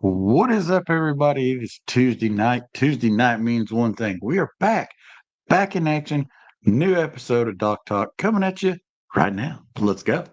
What is up, everybody? It is Tuesday night. Tuesday night means one thing. We are back in action. New episode of Dock Talk coming at you right now. Let's go.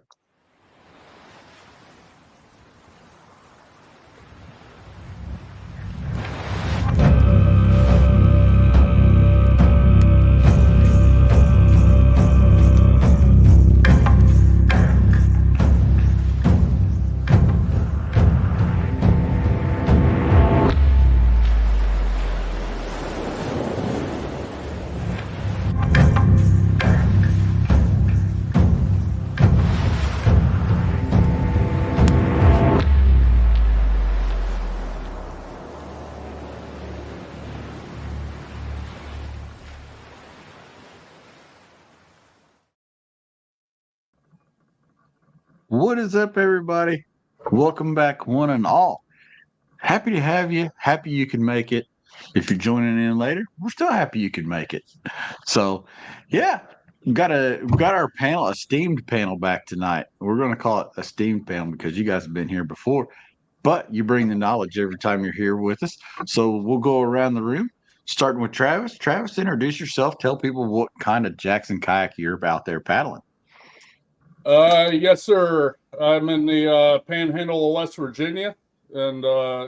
What is up, everybody? Welcome back, one and all. Happy to have you. Happy you can make it. If you're joining in later, we're still happy you can make it. So, yeah, we got our panel, esteemed panel, back tonight. We're going to call it esteemed panel because you guys have been here before, but you bring the knowledge every time you're here with us. So we'll go around the room, starting with Travis. Travis, introduce yourself. Tell people what kind of Jackson kayak you're out there paddling. Yes, sir. I'm in the Panhandle of West Virginia, and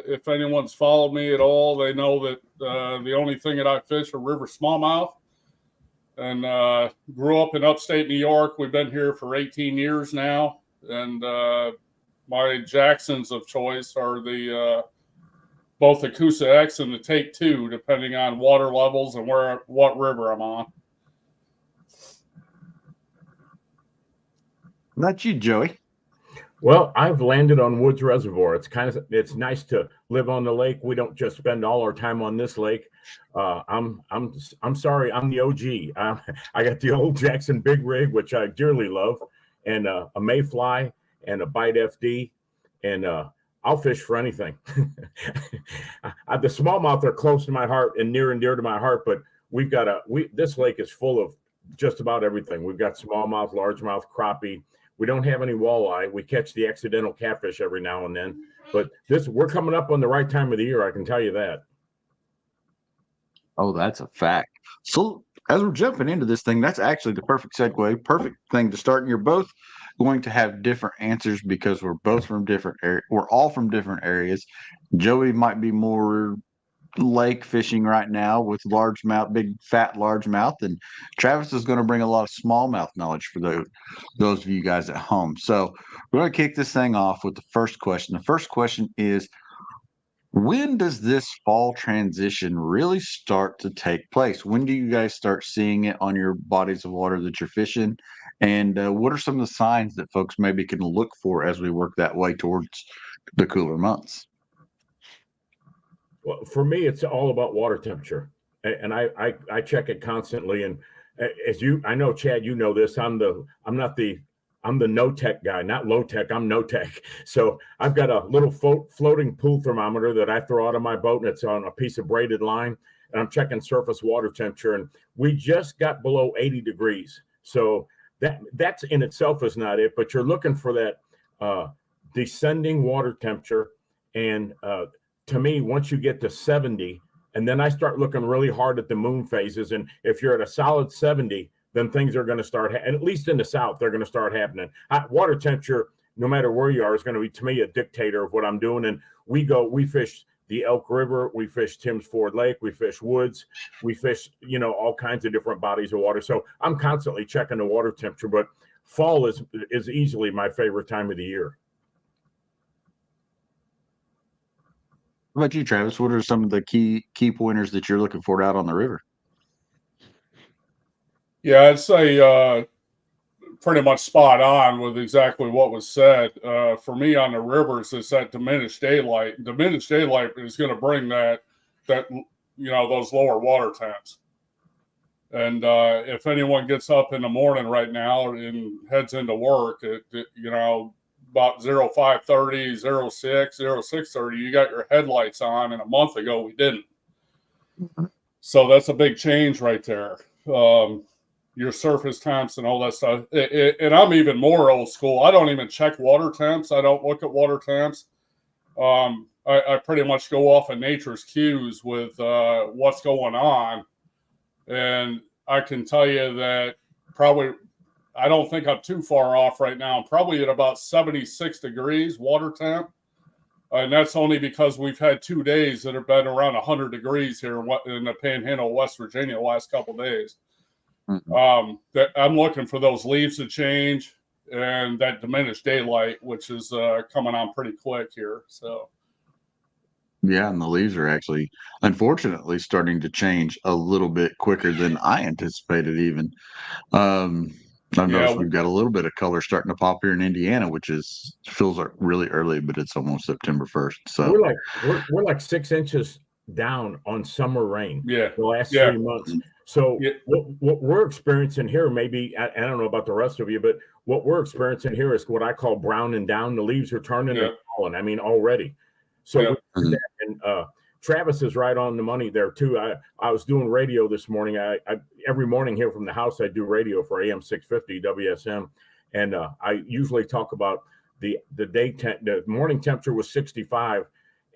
if anyone's followed me at all, they know that the only thing that I fish are river smallmouth. And grew up in upstate New York. We've been here for 18 years now, and my Jacksons of choice are the both the Coosa X and the Take Two, depending on water levels and what river I'm on. Not you, Joey. Well, I've landed on Woods Reservoir. It's nice to live on the lake. We don't just spend all our time on this lake. I'm sorry, I'm the OG. I got the old Jackson Big Rig, which I dearly love, and a Mayfly and a Bite FD, and I'll fish for anything. The smallmouth are close to my heart and near and dear to my heart, but this lake is full of just about everything. We've got smallmouth, largemouth, crappie. We don't have any walleye. We catch the accidental catfish every now and then, but we're coming up on the right time of the year. I can tell you that. Oh, that's a fact. So as we're jumping into this thing, that's actually the perfect segue, perfect thing to start. And you're both going to have different answers because we're both from different areas. We're all from different areas. Joey might be more lake fishing right now with largemouth, big fat largemouth, and Travis is going to bring a lot of smallmouth knowledge for those of you guys at home. So we're going to kick this thing off with the first question. The first question is, when does this fall transition really start to take place? When do you guys start seeing it on your bodies of water that you're fishing? And what are some of the signs that folks maybe can look for as we work that way towards the cooler months? Well, for me, it's all about water temperature, and I check it constantly. And I know, Chad, you know this. I'm the no tech guy, not low tech. I'm no tech. So I've got a little floating pool thermometer that I throw out of my boat, and it's on a piece of braided line. And I'm checking surface water temperature, and we just got below 80 degrees. So that's in itself is not it, but you're looking for that descending water temperature. And to me, once you get to 70, and then I start looking really hard at the moon phases, and if you're at a solid 70, then things are going to start, and at least in the South, they're going to start happening. Water temperature, no matter where you are, is going to be, to me, a dictator of what I'm doing. And we fish the Elk River, we fish Timms Ford Lake, we fish Woods, we fish, all kinds of different bodies of water. So I'm constantly checking the water temperature, but fall is easily my favorite time of the year. What about you, Travis? What are some of the key pointers that you're looking for out on the river? Yeah, I'd say pretty much spot on with exactly what was said. For me on the rivers, it's that diminished daylight. Diminished daylight is going to bring that those lower water temps. And if anyone gets up in the morning right now and heads into work, about 05:30, 06, 06:30, you got your headlights on, and a month ago we didn't. So that's a big change right there. Your surface temps and all that stuff. And I'm even more old school. I don't even check water temps. I don't look at water temps. I pretty much go off of nature's cues with what's going on. And I can tell you that probably, I don't think I'm too far off right now. I'm probably at about 76 degrees water temp. And that's only because we've had 2 days that have been around 100 degrees here in the Panhandle, West Virginia, the last couple of days. I'm looking for those leaves to change and that diminished daylight, which is coming on pretty quick here. So. Yeah, and the leaves are actually, unfortunately, starting to change a little bit quicker than I anticipated even. I've noticed we've got a little bit of color starting to pop here in Indiana, which feels like really early, but it's almost September 1st. So we're like 6 inches down on summer rain. The last 3 months. So what we're experiencing here, maybe I don't know about the rest of you, but what we're experiencing here is what I call brown and down. The leaves are turning and falling. I mean, already. So and Travis is right on the money there too. I was doing radio this morning. I every morning here from the house I do radio for AM 650 WSM, and I usually talk about the morning temperature was 65,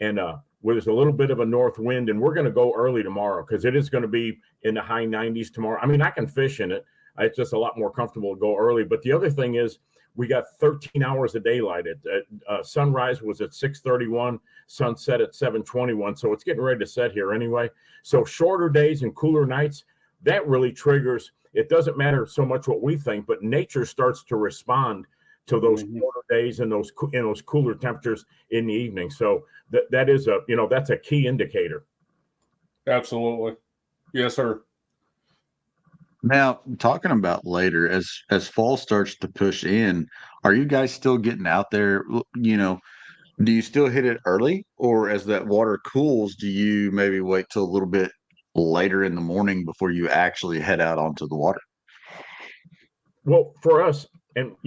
and there's a little bit of a north wind, and we're going to go early tomorrow because it is going to be in the high 90s tomorrow. I mean, I can fish in it. It's just a lot more comfortable to go early. But the other thing is, we got 13 hours of daylight. Sunrise was at 6:31, sunset at 7:21. So it's getting ready to set here anyway. So shorter days and cooler nights, that really triggers. It doesn't matter so much what we think, but nature starts to respond to those shorter days and those cooler temperatures in the evening. So that is that's a key indicator. Absolutely. Yes, sir. Now, talking about later, as fall starts to push in, are you guys still getting out there? Do you still hit it early, or as that water cools, do you maybe wait till a little bit later in the morning before you actually head out onto the water? Well, for us, and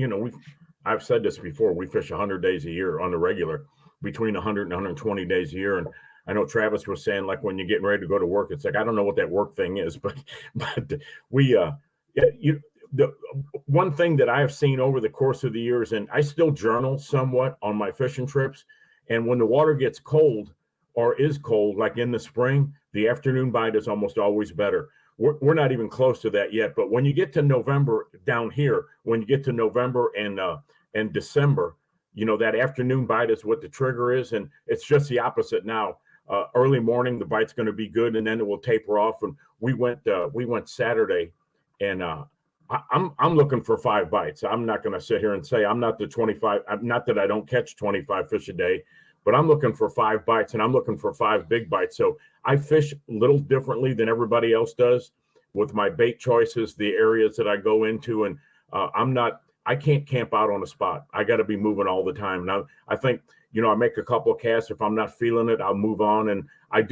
I've said this before, we fish 100 days a year on the regular, between 100 and 120 days a year, and I know Travis was saying, like, when you're getting ready to go to work, it's like, I don't know what that work thing is, but we, the one thing that I have seen over the course of the years, and I still journal somewhat on my fishing trips, and when the water gets cold or is cold, like in the spring, the afternoon bite is almost always better. We're not even close to that yet, but when you get to November down here, when you get to November and December, that afternoon bite is what the trigger is, and it's just the opposite now. Early morning, the bite's going to be good, and then it will taper off. And we went Saturday, and I'm looking for 5 bites. I'm not going to sit here and say I'm not the 25. Not that I don't catch 25 fish a day, but I'm looking for 5 bites, and I'm looking for 5 big bites. So I fish a little differently than everybody else does with my bait choices, the areas that I go into, and I can't camp out on a spot. I got to be moving all the time. Now, I think, I make a couple of casts. If I'm not feeling it, I'll move on. And I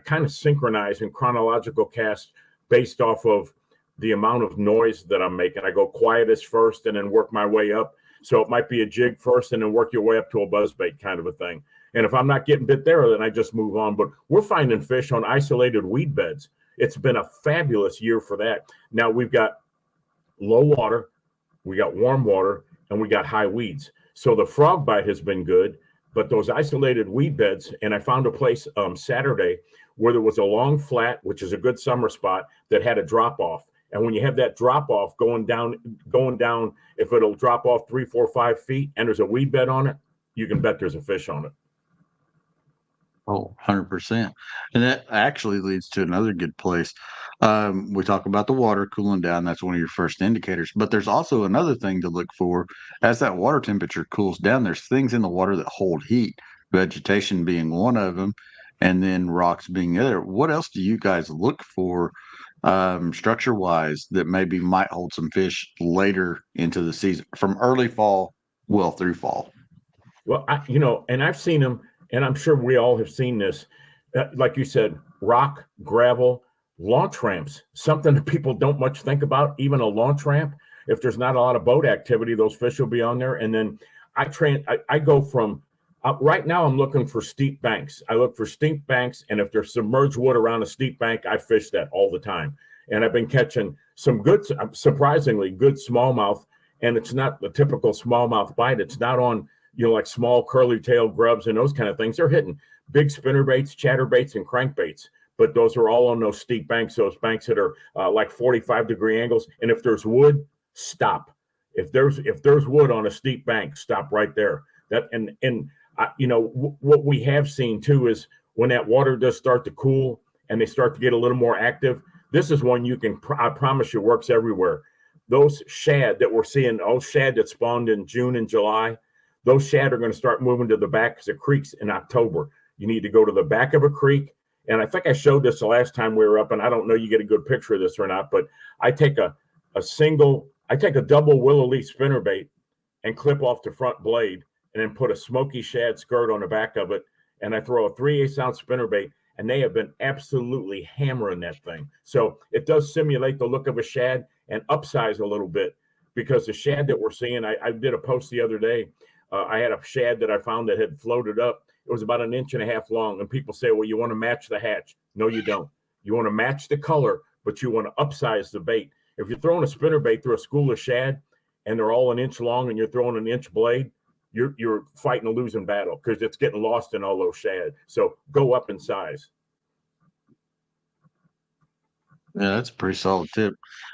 kind of synchronize and chronological cast based off of the amount of noise that I'm making. I go quietest first and then work my way up. So it might be a jig first and then work your way up to a buzzbait kind of a thing. And if I'm not getting bit there, then I just move on. But we're finding fish on isolated weed beds. It's been a fabulous year for that. Now we've got low water, we got warm water, and we got high weeds. So the frog bite has been good, but those isolated weed beds, and I found a place Saturday where there was a long flat, which is a good summer spot, that had a drop off. And when you have that drop off going down, if it'll drop off 3, 4, 5 feet and there's a weed bed on it, you can bet there's a fish on it. Oh, 100%. And that actually leads to another good place. We talk about the water cooling down. That's one of your first indicators. But there's also another thing to look for. As that water temperature cools down, there's things in the water that hold heat, vegetation being one of them, and then rocks being the other. What else do you guys look for structure-wise that maybe might hold some fish later into the season, from early fall well through fall? Well, and I've seen them, and I'm sure we all have seen this, like you said, rock, gravel, launch ramps, something that people don't much think about. Even a launch ramp, if there's not a lot of boat activity, those fish will be on there. And then I go from, right now I'm looking for steep banks. I look for steep banks, and if there's submerged wood around a steep bank, I fish that all the time. And I've been catching some surprisingly good smallmouth, and it's not the typical smallmouth bite. It's not on like small curly tail grubs and those kind of things. They're hitting big spinner baits, chatterbaits, and crankbaits. But those are all on those steep banks, those banks that are like 45-degree angles. And if there's wood, stop. If there's wood on a steep bank, stop right there. That what we have seen too is when that water does start to cool and they start to get a little more active. This is one you can. I promise you, works everywhere. Those shad that we're seeing, all shad that spawned in June and July, those shad are going to start moving to the back of the creeks in October. You need to go to the back of a creek. And I think I showed this the last time we were up, and I don't know you get a good picture of this or not, but I take a double willow leaf spinnerbait and clip off the front blade and then put a smoky shad skirt on the back of it. And I throw a 3/8 ounce spinnerbait, and they have been absolutely hammering that thing. So it does simulate the look of a shad and upsize a little bit, because the shad that we're seeing, I did a post the other day. I had a shad that I found that had floated up. It was about 1.5 inches long. And people say, well, you want to match the hatch. No, you don't. You want to match the color, but you want to upsize the bait. If you're throwing a spinnerbait through a school of shad and they're all 1 inch long and you're throwing an inch blade, you're fighting a losing battle because it's getting lost in all those shad. So go up in size. Yeah, that's a pretty solid tip.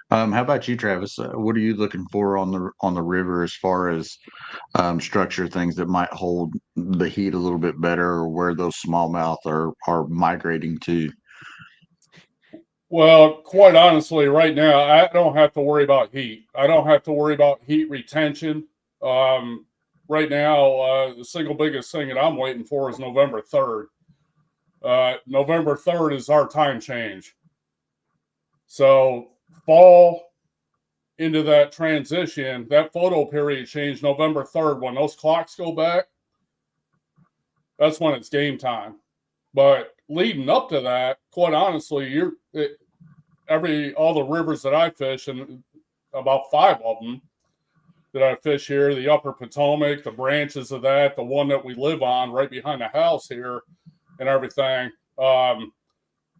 How about you, Travis? What are you looking for on the river as far as structure, things that might hold the heat a little bit better, or where those smallmouth are migrating to? Well, quite honestly, right now, I don't have to worry about heat. I don't have to worry about heat retention. Right now, the single biggest thing that I'm waiting for is November 3rd. November 3rd is our time change. So fall into that transition, that photo period change November 3rd, when those clocks go back, that's when it's game time. But leading up to that, quite honestly, all the rivers that I fish, and about 5 of them that I fish here, the Upper Potomac, the branches of that, the one that we live on right behind the house here and everything,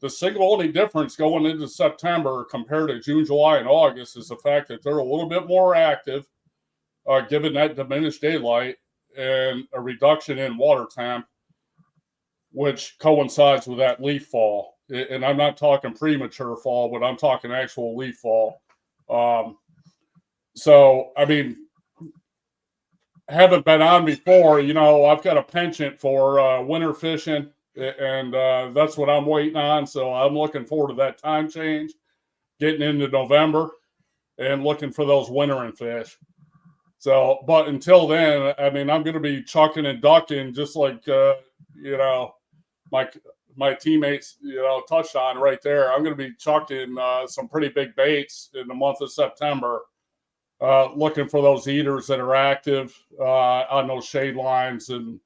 the single only difference going into September compared to June, July, and August is the fact that they're a little bit more active, given that diminished daylight and a reduction in water temp, which coincides with that leaf fall. And I'm not talking premature fall, but I'm talking actual leaf fall. So, I mean, haven't been on before. I've got a penchant for winter fishing, and that's what I'm waiting on. So I'm looking forward to that time change, getting into November and looking for those wintering fish. So, but until then, I mean, I'm going to be chucking and ducking just like, my teammates, touched on right there. I'm going to be chucking some pretty big baits in the month of September, looking for those eaters that are active on those shade lines. And,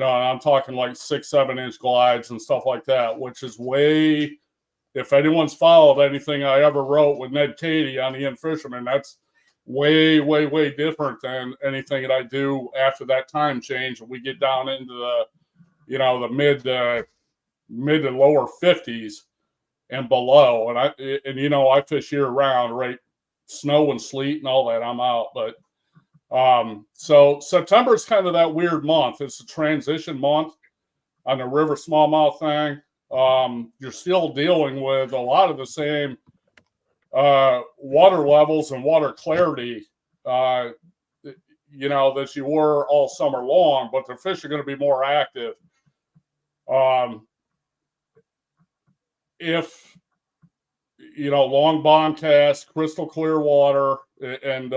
I'm talking like 6-7 inch glides and stuff like that, which is way, if anyone's followed anything I ever wrote with Ned Cady on the In Fisherman, that's way, way, way different than anything that I do after that time change. We get down into the mid to lower 50s and below. And I fish year round, right? Snow and sleet and all that, I'm out. But so September is kind of that weird month. It's a transition month on the river smallmouth thing. You're still dealing with a lot of the same water levels and water clarity, that you were all summer long, but the fish are going to be more active. If long bond cast, crystal clear water, and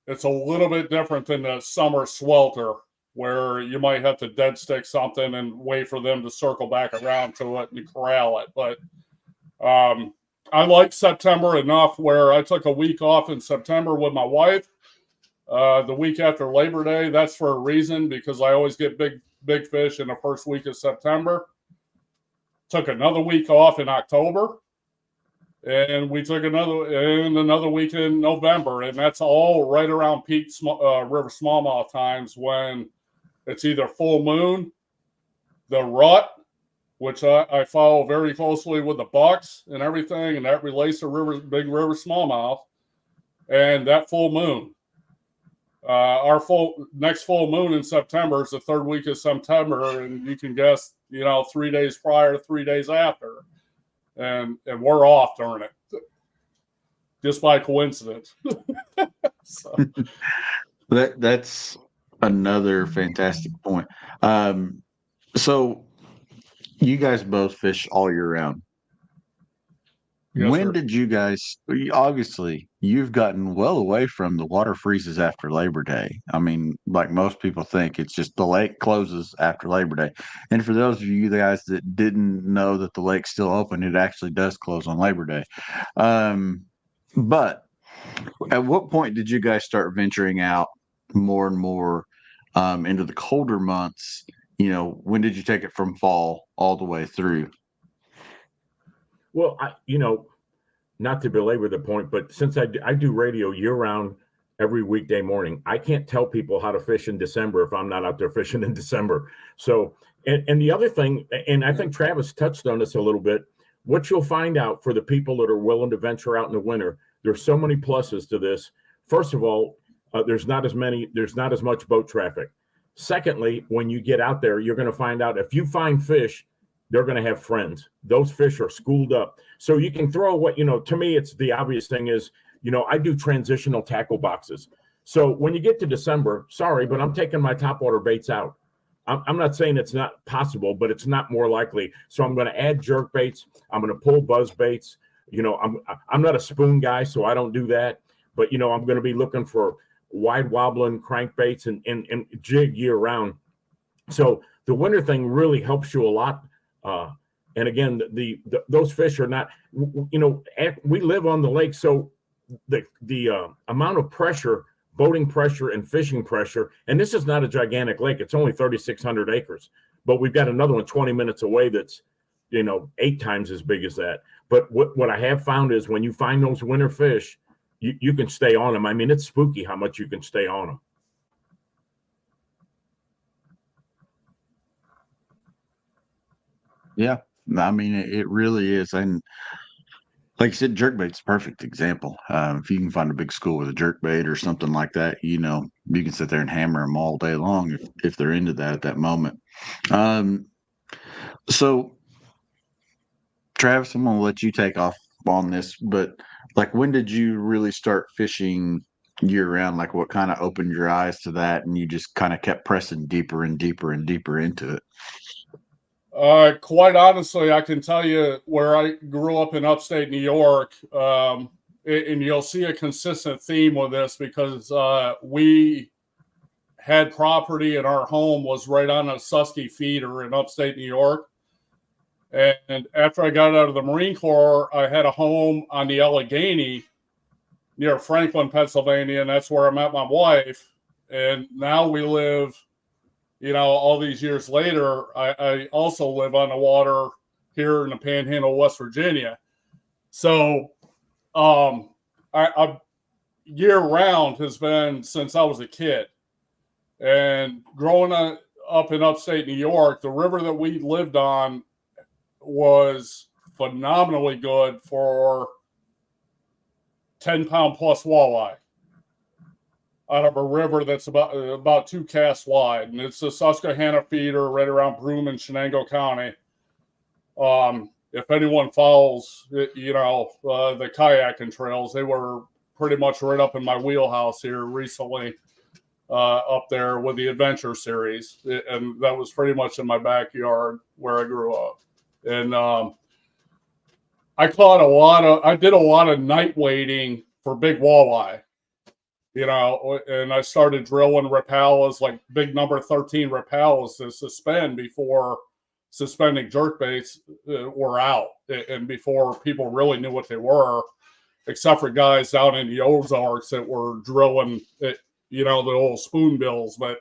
it's a little bit different than the summer swelter, where you might have to dead stick something and wait for them to circle back around to it and corral it. But I like September enough where I took a week off in September with my wife, the week after Labor Day. That's for a reason, because I always get big fish in the first week of September. Took another week off in October, and we took another week in November, and that's all right around peak river smallmouth times, when it's either full moon, the rut, which I follow very closely with the bucks and everything, and that relates to big river smallmouth, and that full moon. Our next full moon in September is the third week of September, and you can guess, 3 days prior, 3 days after, and we're off during it, just by coincidence. So. That's another fantastic point. So you guys both fish all year round. Yes, When sir. did you guys, obviously, you've gotten well away from the water freezes after Labor Day. I mean, like most people think, it's just the lake closes after Labor Day. And for those of you guys that didn't know that the lake's still open, it actually does close on Labor Day. But at what point did you guys start venturing out more and more into the colder months? When did you take it from fall all the way through? Well, not to belabor the point, but since I do radio year round every weekday morning, I can't tell people how to fish in December if I'm not out there fishing in December. So, and the other thing, and I think Travis touched on this a little bit, what you'll find out for the people that are willing to venture out in the winter, there's so many pluses to this. First of all, there's not as much boat traffic. Secondly, when you get out there, you're going to find out if you find fish, they're going to have friends. Those fish are schooled up. So you can throw what, to me, it's the obvious thing is, I do transitional tackle boxes. So when you get to December, sorry, but I'm taking my topwater baits out. I'm not saying it's not possible, but it's not more likely. So I'm going to add jerk baits. I'm going to pull buzz baits. I'm not a spoon guy, so I don't do that. But, I'm going to be looking for wide wobbling crankbaits and jig year round. So the winter thing really helps you a lot. And again, those fish are not, we live on the lake. So the amount of pressure, boating pressure and fishing pressure, and this is not a gigantic lake. It's only 3,600 acres, but we've got another one 20 minutes away that's, 8 times as big as that. But what I have found is when you find those winter fish, you can stay on them. I mean, it's spooky how much you can stay on them. Yeah, I mean, it really is. And like you said, jerkbait's a perfect example. If you can find a big school with a jerkbait or something like that, you can sit there and hammer them all day long if they're into that at that moment. So, Travis, I'm going to let you take off on this, but like, when did you really start fishing year round? Like, what kind of opened your eyes to that, and you just kind of kept pressing deeper and deeper and deeper into it? Quite honestly, I can tell you where I grew up in upstate New York, and you'll see a consistent theme with this because we had property and our home was right on a Susky feeder in upstate New York. And after I got out of the Marine Corps, I had a home on the Allegheny near Franklin, Pennsylvania, and that's where I met my wife. And now we live, all these years later, I also live on the water here in the Panhandle, West Virginia. So I year round has been since I was a kid. And growing up in upstate New York, the river that we lived on was phenomenally good for 10-pound plus walleye out of a river that's about 2 casts wide, and it's the Susquehanna feeder right around Broome and Shenango County. If anyone follows, the kayaking trails, they were pretty much right up in my wheelhouse here recently, up there with the Adventure Series, and that was pretty much in my backyard where I grew up. And I did a lot of night wading for big walleye, and I started drilling rapalas, like big number 13 rapalas to suspend before suspending jerkbaits were out, and before people really knew what they were, except for guys down in the Ozarks that were drilling, the old spoonbills. But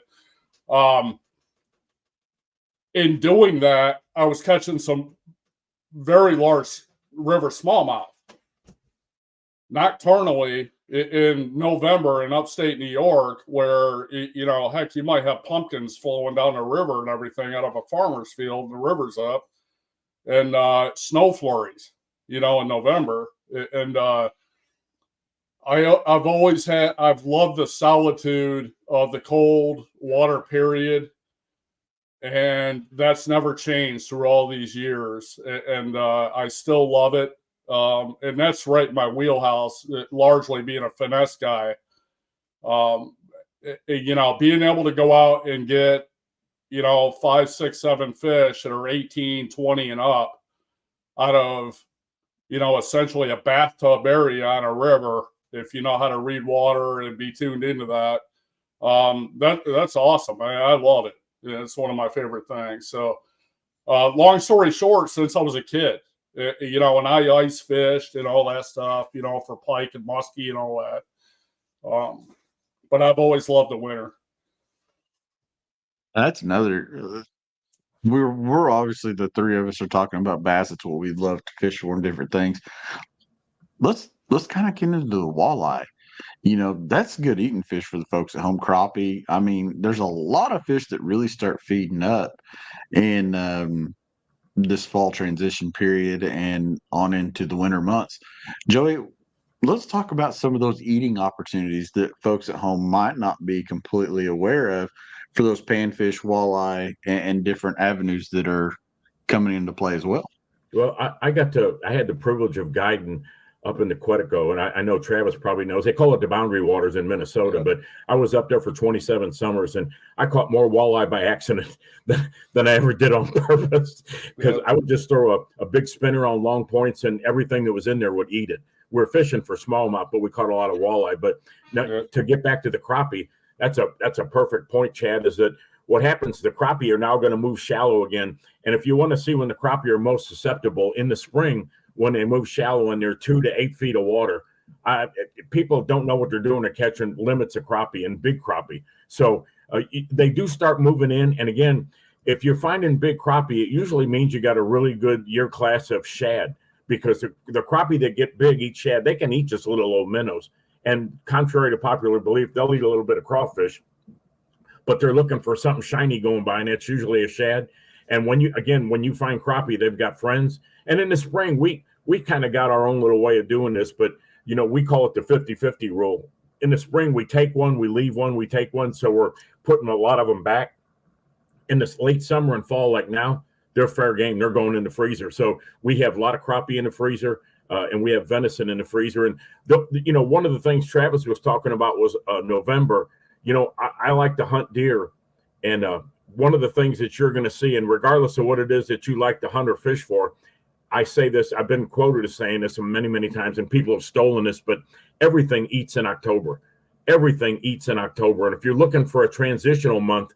in doing that, I was catching some very large river smallmouth nocturnally in November in upstate New York, where, heck, you might have pumpkins flowing down the river and everything out of a farmer's field, and the river's up, and snow flurries, in November. And I've loved the solitude of the cold water period, and that's never changed through all these years. And I still love it. And that's right in my wheelhouse, largely being a finesse guy. Being able to go out and get, 5, 6, 7 fish that are 18, 20 and up out of, essentially a bathtub area on a river, if you know how to read water and be tuned into that. That's awesome. I love it. It's one of my favorite things. So, long story short, since I was a kid, when I ice fished and all that stuff, for pike and muskie and all that. But I've always loved the winter. That's another. We're obviously, the three of us are talking about bass. It's what we love to fish for and different things. Let's kind of get into the walleye. That's good eating fish for the folks at home. Crappie. I mean, there's a lot of fish that really start feeding up in this fall transition period and on into the winter months. Joey, let's talk about some of those eating opportunities that folks at home might not be completely aware of for those panfish, walleye, and different avenues that are coming into play as well. Well, I had the privilege of guiding up in the Quetico, and I know Travis probably knows. They call it the Boundary Waters in Minnesota, yeah. But I was up there for 27 summers, and I caught more walleye by accident than I ever did on purpose, because I would just throw a big spinner on long points, and everything that was in there would eat it. We're fishing for smallmouth, but we caught a lot of walleye. But now, to get back to the crappie, that's a perfect point, Chad, is that what happens, the crappie are now going to move shallow again. And if you want to see when the crappie are most susceptible in the spring, when they move shallow and they're 2 to 8 feet of water, people don't know what they're doing. They're catching limits of crappie and big crappie. So they do start moving in. And again, if you're finding big crappie, it usually means you got a really good year class of shad, because the crappie that get big eat shad. They can eat just little old minnows. And contrary to popular belief, they'll eat a little bit of crawfish, but they're looking for something shiny going by, and it's usually a shad. And when you find crappie, they've got friends. And in the spring, we kind of got our own little way of doing this, but we call it the 50-50 rule. In the spring, we take one, we leave one, we take one. So we're putting a lot of them back. In this late summer and fall, like now, they're fair game. They're going in the freezer. So we have a lot of crappie in the freezer, and we have venison in the freezer. And one of the things Travis was talking about was November. I like to hunt deer, and one of the things that you're going to see, and regardless of what it is that you like to hunt or fish for, I say this, I've been quoted as saying this many, many times, and people have stolen this, but everything eats in October. Everything eats in October. And if you're looking for a transitional month,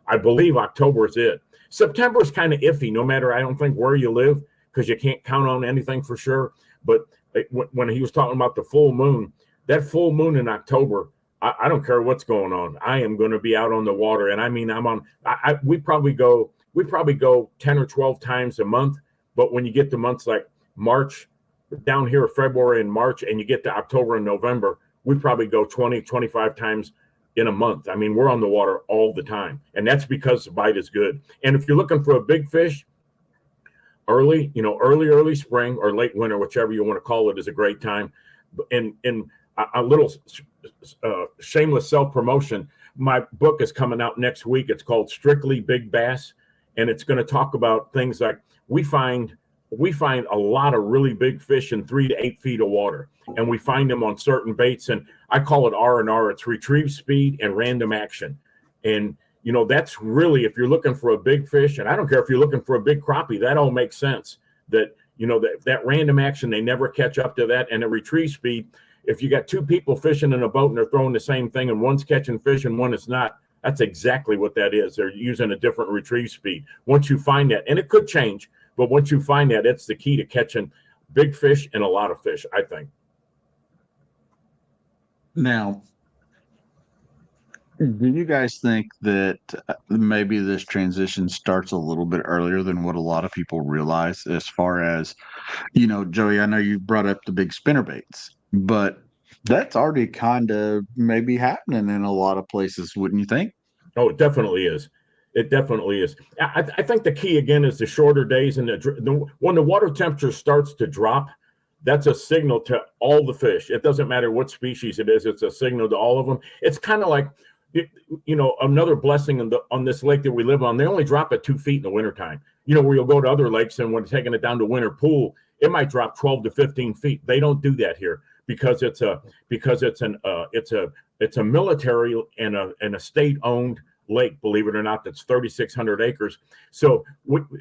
I believe October is it. September is kind of iffy, no matter, I don't think, where you live, because you can't count on anything for sure. But when he was talking about the full moon, that full moon in October, I don't care what's going on. I am going to be out on the water. And I mean, we probably go 10 or 12 times a month. But when you get to months like March, down here, February and March, and you get to October and November, we probably go 20, 25 times in a month. I mean, we're on the water all the time. And that's because the bite is good. And if you're looking for a big fish, early spring or late winter, whichever you want to call it, is a great time. And a little shameless self-promotion, my book is coming out next week. It's called Strictly Big Bass, and it's going to talk about things like we find a lot of really big fish in 3 to 8 feet of water, and we find them on certain baits, and I call it R&R. It's retrieve speed and random action. And that's really, if you're looking for a big fish, and I don't care if you're looking for a big crappie, that all makes sense. That that random action, they never catch up to that, and the retrieve speed. If you got two people fishing in a boat and they're throwing the same thing, and one's catching fish and one is not, that's exactly what that is. They're using a different retrieve speed. Once you find that, and it could change, but once you find that, it's the key to catching big fish and a lot of fish, I think. Now, do you guys think that maybe this transition starts a little bit earlier than what a lot of people realize, as far as, Joey, I know you brought up the big spinnerbaits, but that's already kind of maybe happening in a lot of places, wouldn't you think? Oh, it definitely is. It definitely is. I think the key, again, is the shorter days, and when the water temperature starts to drop, that's a signal to all the fish. It doesn't matter what species it is. It's a signal to all of them. It's kind of like, another blessing on this lake that we live on. They only drop at 2 feet in the wintertime. Where you'll go to other lakes and when taking it down to winter pool, it might drop 12 to 15 feet. They don't do that here because it's a military and a state owned lake, believe it or not, that's 3,600 acres. So,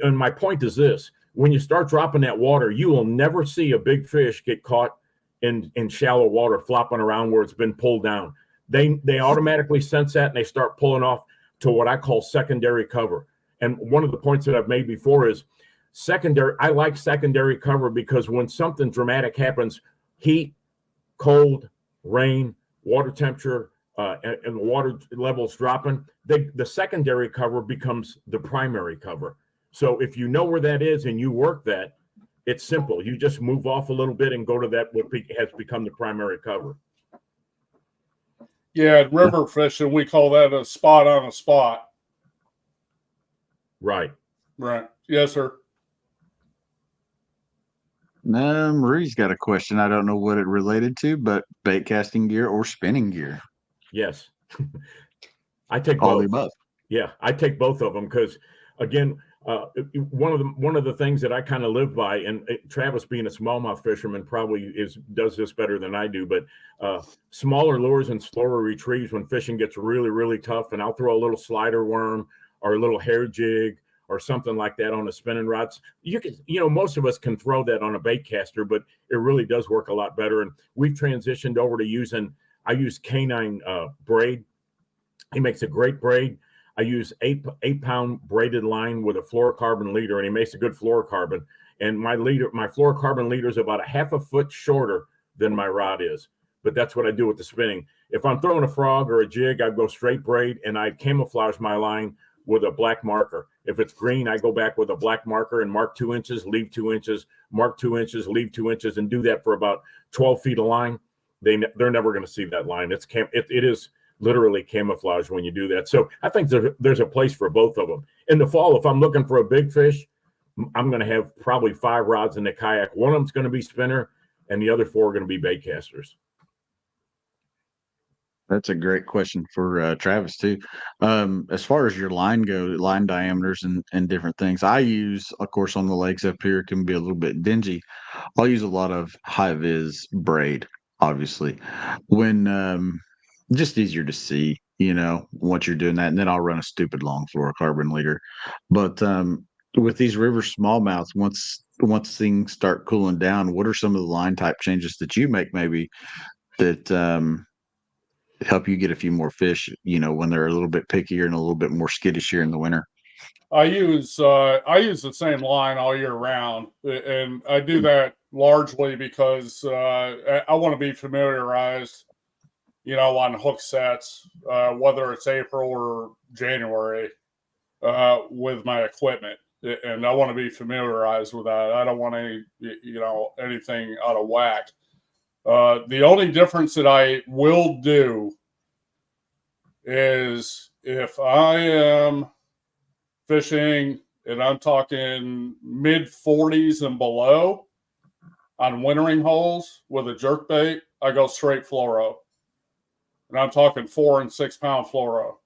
and my point is this: when you start dropping that water, you will never see a big fish get caught in shallow water flopping around where it's been pulled down. They automatically sense that and they start pulling off to what I call secondary cover. And one of the points that I've made before is I like secondary cover because when something dramatic happens, heat, cold, rain, water temperature, and the water levels dropping, the secondary cover becomes the primary cover. So if you know where that is and you work that, it's simple. You just move off a little bit and go to that what has become the primary cover. Yeah, at river fishing, we call that a spot on a spot. Right. Right. Yes, sir. Marie's got a question. I don't know what it related to, but bait casting gear or spinning gear? Yes. I take all both. the above. Yeah, I take both of them because, again, one of the things that I kind of live by, and Travis being a smallmouth fisherman probably does this better than I do, but smaller lures and slower retrieves when fishing gets really, really tough, and I'll throw a little slider worm or a little hair jig or something like that on the spinning rods. You can, most of us can throw that on a bait caster, but it really does work a lot better. And we've transitioned over to I use Canine braid. He makes a great braid. I use 8-pound braided line with a fluorocarbon leader, and he makes a good fluorocarbon. And my fluorocarbon leader is about a half a foot shorter than my rod is. But that's what I do with the spinning. If I'm throwing a frog or a jig, I go straight braid, and I camouflage my line with a black marker. If it's green, I go back with a black marker and mark 2 inches, leave 2 inches, mark 2 inches, leave 2 inches, and do that for about 12 feet of line. They're never going to see that line. It is literally camouflage when you do that. So I think there's a place for both of them. In the fall, if I'm looking for a big fish, I'm going to have probably 5 rods in the kayak. One of them's going to be spinner, and the other 4 are going to be bait casters. That's a great question for Travis too. As far as your line diameters and different things, I use, of course, on the lakes up here, it can be a little bit dingy. I'll use a lot of high vis braid, obviously, when just easier to see, once you're doing that. And then I'll run a stupid long fluorocarbon leader. But with these river smallmouths, once things start cooling down, what are some of the line type changes that you make maybe that help you get a few more fish, when they're a little bit pickier and a little bit more skittish here in the winter? I use the same line all year round, and I do that largely because I want to be familiarized, on hook sets, whether it's April or January, with my equipment, and I want to be familiarized with that. I don't want anything out of whack. The only difference that I will do is if I am fishing and I'm talking mid 40s and below on wintering holes with a jerkbait, I go straight fluoro. And I'm talking 4 and 6 pound fluoro.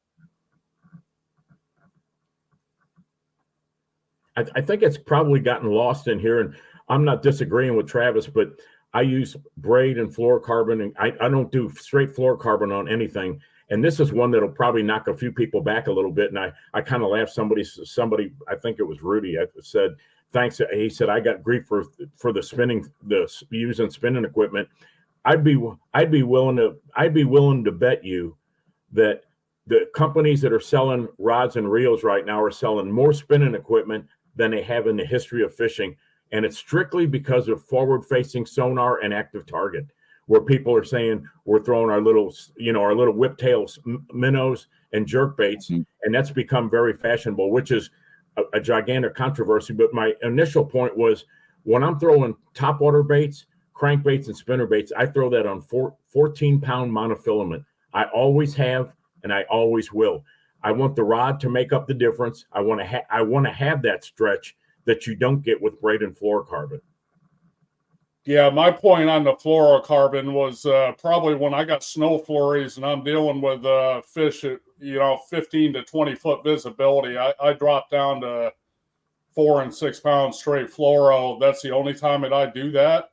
I think it's probably gotten lost in here, and I'm not disagreeing with Travis, but I use braid and fluorocarbon, and I don't do straight fluorocarbon on anything. And this is one that'll probably knock a few people back a little bit. And I kind of laughed. Somebody, I think it was Rudy, I said, thanks. He said, I got grief for using spinning equipment. I'd be willing to bet you that the companies that are selling rods and reels right now are selling more spinning equipment than they have in the history of fishing. And it's strictly because of forward-facing sonar and active target, where people are saying we're throwing our little whiptail minnows and jerk baits, and that's become very fashionable, which is a gigantic controversy. But my initial point was, when I'm throwing topwater baits, crankbaits, and spinner baits, I throw that on 14-pound monofilament. I always have, and I always will. I want the rod to make up the difference. I want to have that stretch that you don't get with braid and fluorocarbon. Yeah, my point on the fluorocarbon was probably when I got snow flurries and I'm dealing with fish at 15 to 20 foot visibility. I drop down to 4 and 6 pounds straight fluoro. That's the only time that I do that,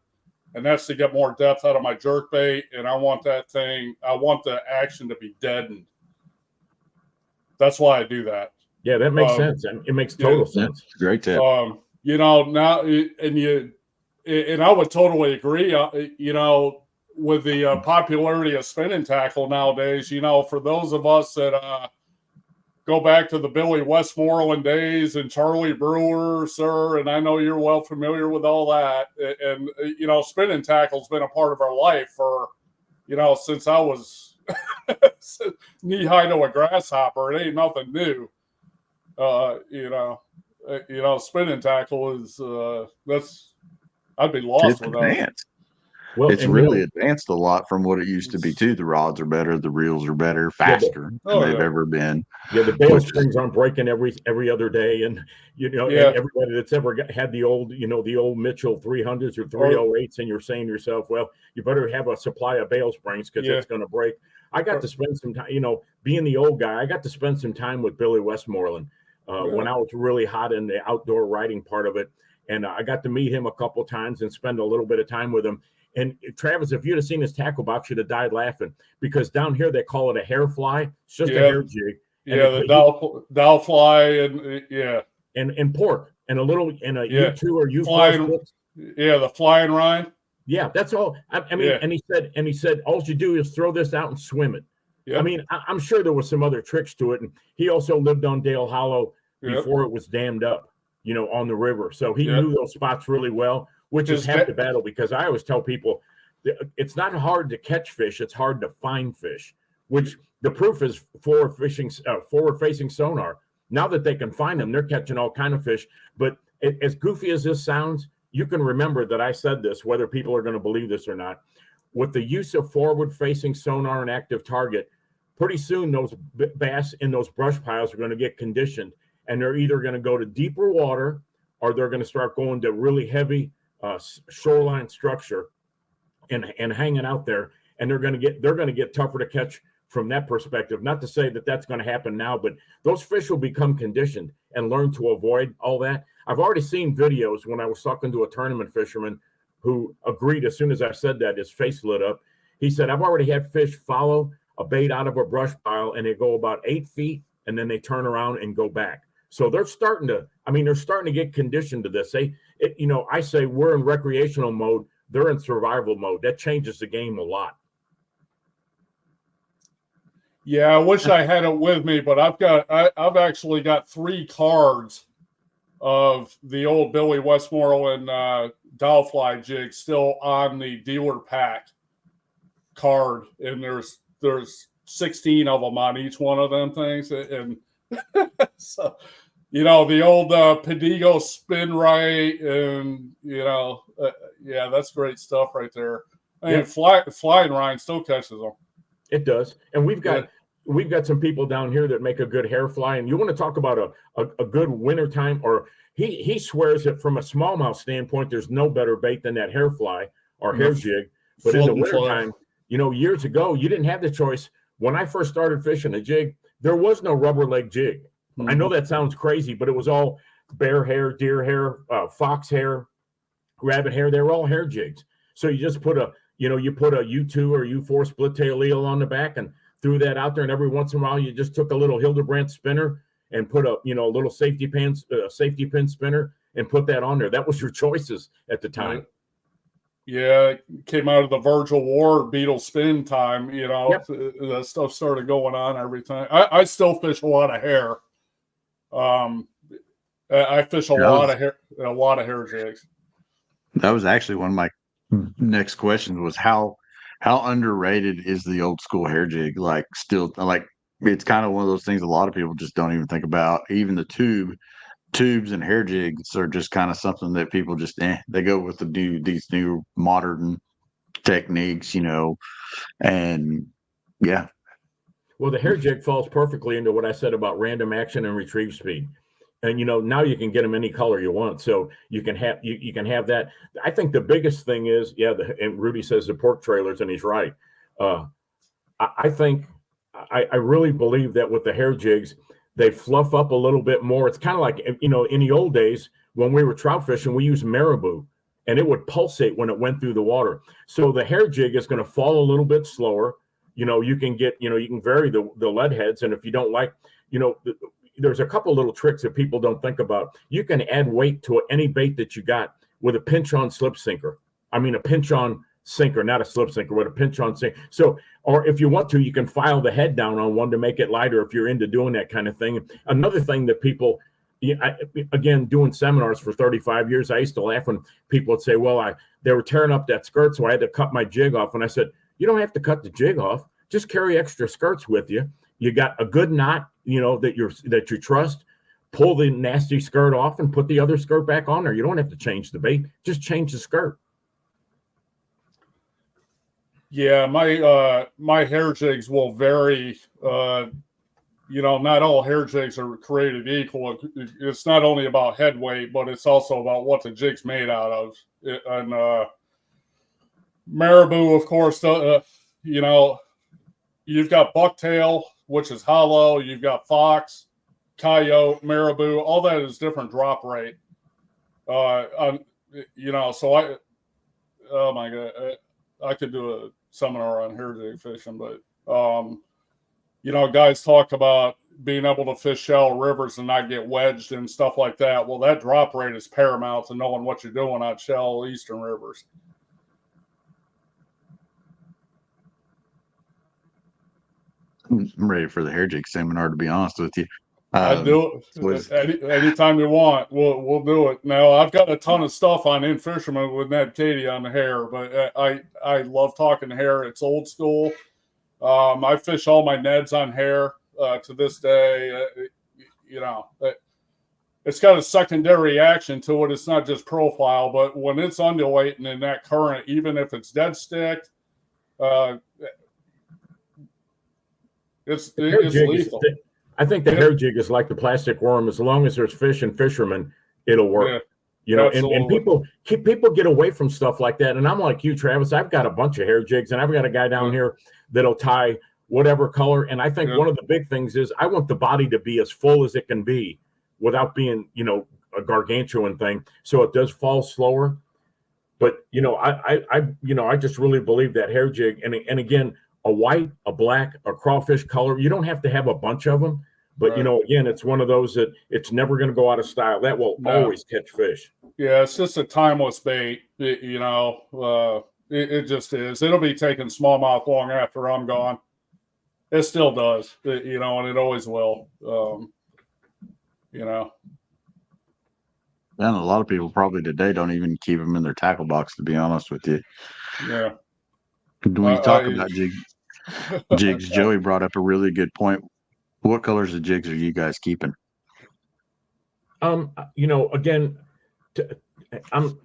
and that's to get more depth out of my jerk bait. And I want the action to be deadened. That's why I do that. Yeah, that makes sense. It makes total sense. Great tip. Now and I would totally agree. With the popularity of spinning tackle nowadays, for those of us that go back to the Billy Westmoreland days and Charlie Brewer, sir, and I know you're well familiar with all that. And spinning tackle's been a part of our life for, since I was knee high to a grasshopper. It ain't nothing new. Spinning tackle is I'd be lost without it. Well, it's really advanced a lot from what it used to be too. The rods are better, the reels are better, faster than they've ever been. Yeah, the bail springs aren't breaking every other day, and and everybody that's ever had the old Mitchell 300s or 308s, and you're saying to yourself, well, you better have a supply of bail springs because it's going to break. I got to spend some time, being the old guy, I got to spend some time with Billy Westmoreland when I was really hot in the outdoor riding part of it. And I got to meet him a couple of times and spend a little bit of time with him. And Travis, if you'd have seen his tackle box, you'd have died laughing, because down here they call it a hair fly. It's just a hair jig. And the fly and pork and a little and a U2 or U4. The flying rind. Yeah, that's all. I mean, and he said, all you do is throw this out and swim it. Yep. I mean, I'm sure there was some other tricks to it. And he also lived on Dale Hollow before it was dammed up, on the river. So he knew those spots really well, which is half the battle, because I always tell people it's not hard to catch fish. It's hard to find fish, which the proof is forward-facing sonar. Now that they can find them, they're catching all kind of fish. But as goofy as this sounds, you can remember that I said this, whether people are going to believe this or not. With the use of forward-facing sonar and active target, pretty soon those bass in those brush piles are going to get conditioned, and they're either going to go to deeper water or they're going to start going to really heavy shoreline structure and hanging out there, and they're going to get tougher to catch from that perspective. Not to say that that's going to happen now, but those fish will become conditioned and learn to avoid all that. I've already seen videos when I was talking to a tournament fisherman who agreed as soon as I said that, his face lit up. He said, I've already had fish follow a bait out of a brush pile and they go about 8 feet and then they turn around and go back. So they're starting to get conditioned to this. I say we're in recreational mode. They're in survival mode. That changes the game a lot. Yeah, I wish I had it with me, but I've actually got 3 cards of the old Billy Westmoreland dowfly jig still on the dealer pack card, and there's 16 of them on each one of them things, and so the old Pedigo spin right, and that's great stuff right there. I mean, flying Ryan still catches them. It does, and we've got some people down here that make a good hair fly, and you want to talk about a good wintertime, or he swears that from a smallmouth standpoint, there's no better bait than that hair fly or hair jig. But in the wintertime, years ago, you didn't have the choice. When I first started fishing a jig, there was no rubber leg jig. I know that sounds crazy, but it was all bear hair, deer hair, fox hair, rabbit hair. They were all hair jigs. So you just put a U2 or U4 split tail eel on the back and threw that out there. And every once in a while, you just took a little Hildebrandt spinner and put a little safety pin spinner and put that on there. That was your choices at the time. Yeah, it came out of the Virgil Ward beetle spin time. That stuff started going on every time. I still fish a lot of hair. I fish a lot of hair jigs. That was actually one of my next questions, was how underrated is the old school hair jig? Like, still, like, it's kind of one of those things a lot of people just don't even think about. Even the tubes and hair jigs are just kind of something that people just they go with these new modern techniques, and yeah. Well, the hair jig falls perfectly into what I said about random action and retrieve speed. And now you can get them any color you want, so you can have you can have that. I think the biggest thing is, and Rudy says the pork trailers, and he's right. I think I really believe that with the hair jigs, they fluff up a little bit more. It's kind of like, in the old days when we were trout fishing, we used marabou, and it would pulsate when it went through the water. So the hair jig is going to fall a little bit slower. You can get, you can vary the lead heads, and if you don't like, there's a couple little tricks that people don't think about. You can add weight to any bait that you got with a pinch-on slip sinker. I mean, a pinch-on sinker, not a slip sinker, but a pinch-on sinker. So, or if you want to, you can file the head down on one to make it lighter if you're into doing that kind of thing. Another thing that people, again, doing seminars for 35 years, I used to laugh when people would say, well, they were tearing up that skirt, so I had to cut my jig off. And I said, you don't have to cut the jig off. Just carry extra skirts with you. You got a good knot, that you trust. Pull the nasty skirt off and put the other skirt back on there. You don't have to change the bait. Just change the skirt. Yeah, my hair jigs will vary. Not all hair jigs are created equal. It's not only about head weight, but it's also about what the jig's made out of. And marabou, of course, you've got bucktail, which is hollow. You've got fox, coyote, marabou. All that is different drop rate. So oh my God, I could do a seminar on hair jig fishing, but guys talk about being able to fish shallow rivers and not get wedged and stuff like that. Well, that drop rate is paramount to knowing what you're doing on shallow eastern rivers. I'm ready for the hair jig seminar, to be honest with you. I do it anytime you want. We'll do it. Now, I've got a ton of stuff on In Fisherman with Ned Katie on the hair, but I love talking hair. It's old school. I fish all my Neds on hair to this day. It's got a secondary action to it. It's not just profile, but when it's undulating in that current, even if it's dead stick, it's lethal. I think the hair jig is like the plastic worm. As long as there's fish and fishermen, it'll work. And people get away from stuff like that. And I'm like you, Travis. I've got a bunch of hair jigs, and I've got a guy down here that'll tie whatever color. And I think one of the big things is I want the body to be as full as it can be without being, a gargantuan thing. So it does fall slower. But I just really believe that hair jig. And again, a white, a black, a crawfish color. You don't have to have a bunch of them, but again, it's one of those that it's never going to go out of style. That will always catch fish. Yeah, it's just a timeless bait. It just is. It'll be taking smallmouth long after I'm gone. It still does, and it always will. And a lot of people probably today don't even keep them in their tackle box, to be honest with you. Yeah. When you talk about jigs, Joey brought up a really good point. What colors of jigs are you guys keeping? Again, I'm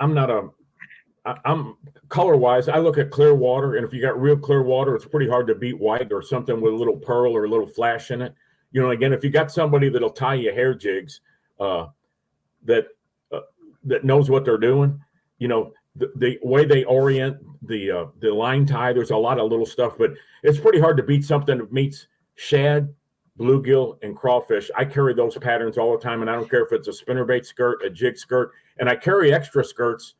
color wise. I look at clear water, and if you got real clear water, it's pretty hard to beat white or something with a little pearl or a little flash in it. Again, if you got somebody that'll tie you hair jigs, that knows what they're doing, the way they orient the line tie, there's a lot of little stuff, but it's pretty hard to beat something that meets shad, bluegill, and crawfish. I carry those patterns all the time, and I don't care if it's a spinnerbait skirt, a jig skirt, and I carry extra skirts